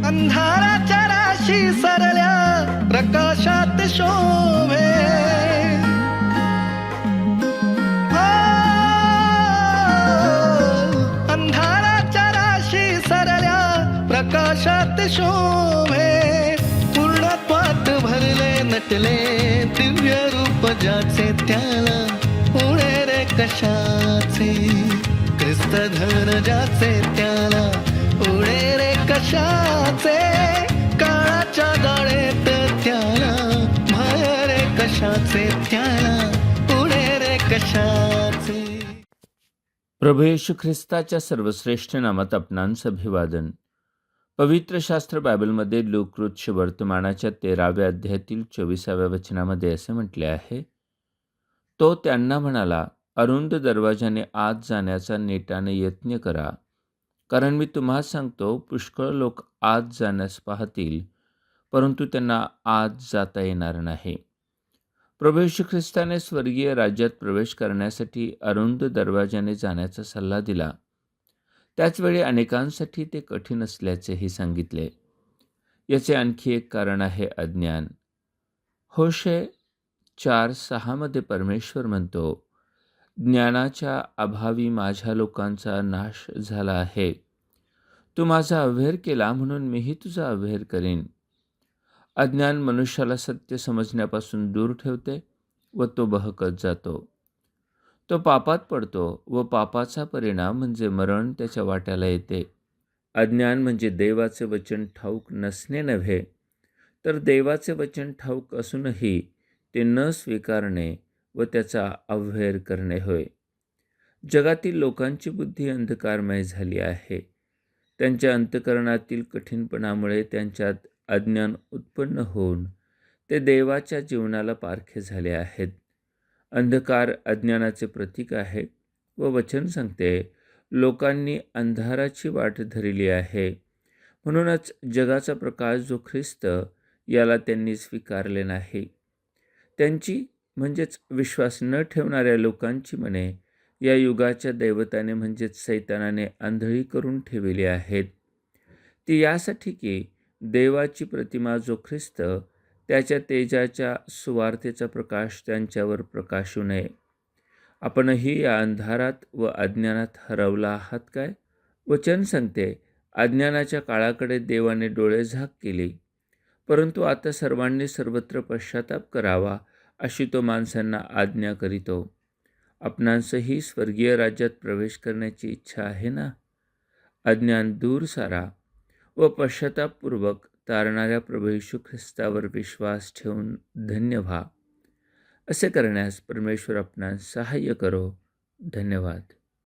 अंधाराच्या राशी सरल्या प्रकाशात शोभे. आ, अंधाराच्या राशी सरल्या प्रकाशात शोभे. पूर्णत्वात भरले नटले दिव्य रूप ज्याचे त्याला पुढे रे कशाचे. ख्रिस्त धन ज्याचे त्याला पुढे रे कशाचे. काळाच्या गाळेत त्याला भय रे कशाचे त्याला पुढे रे कशाचे. प्रभू येशू ख्रिस्ताच्या सर्वश्रेष्ठ नामात आपणांस अभिवादन. पवित्र शास्त्र बायबलमध्ये लूक वर्तमानाच्या 13व्या अध्यायातील 24व्या वचनामध्ये असे म्हटले आहे, तो त्यांना म्हणाला, अरुंद दरवाजाने आत जाण्याचा नेटाने यत्न करा, कारण मी तुम्हाला सांगतो, पुष्कळ लोक आत जाण्यास पाहतील, परंतु त्यांना आत जाता येणार नाही. प्रभू येशू ख्रिस्ताने स्वर्गीय राज्यात प्रवेश करण्यासाठी अरुंद दरवाजाने जाण्याचा सल्ला दिला. त्याचवेळी अनेकांसाठी ते कठीण असल्याचेही सांगितले. याचे आणखी एक कारण आहे अज्ञान. होशे 4:6 परमेश्वर म्हणतो, ज्ञानाच्या अभावी माझ्या लोकांचा नाश झाला आहे. तू माझा अव्हेर केला म्हणून मीही तुझा अव्हेर करीन. अज्ञान मनुष्याला सत्य समजण्यापासून दूर ठेवते व तो बहकत जातो. तो पापात पडतो व पापाचा परिणाम म्हणजे मरण त्याच्या वाट्याला येते. अज्ञान म्हणजे देवाचे वचन ठाऊक नसणे नव्हे, तर देवाचे वचन ठाऊक असूनही ते न स्वीकारणे व त्याचा अव्हेर करणे होय. जगातील लोकांची बुद्धी अंधकारमय झाली आहे. त्यांच्या अंतःकरणातील कठीणपणामुळे त्यांच्यात अज्ञान उत्पन्न होऊन ते देवाच्या जीवनाला पारखे झाले आहेत. अंधकार अज्ञानाचे प्रतीक आहे व वचन सांगते, लोकांनी अंधाराची वाट धरली आहे. म्हणूनच जगाचा प्रकाश जो ख्रिस्त, याला त्यांनी स्वीकारले नाही. त्यांची म्हणजेच विश्वास न ठेवणाऱ्या लोकांची मने या युगाच्या दैवताने म्हणजेच सैतानाने आंधळी करून ठेवली आहेत. ती यासाठी की देवाची प्रतिमा जो ख्रिस्त, त्याच्या तेजाच्या सुवार्तेचा प्रकाश त्यांच्यावर प्रकाशू नये. आपणही या अंधारात व अज्ञानात हरवला आहात काय? वचन सांगते, अज्ञानाच्या काळाकडे देवाने डोळे झाक केली, परंतु आता सर्वांनी सर्वत्र पश्चाताप करावा अशी तो माणसांना आज्ञा करीतो. आपणांसही स्वर्गीय राज्यात प्रवेश करण्याची इच्छा आहे ना? अज्ञान दूर सारा व पश्चातापपूर्वक तारणाऱ्या प्रभू येशू ख्रिस्तावर विश्वास ठेवून धन्य व्हा. असे करण्यास परमेश्वर आपणास सहाय्य करो. धन्यवाद.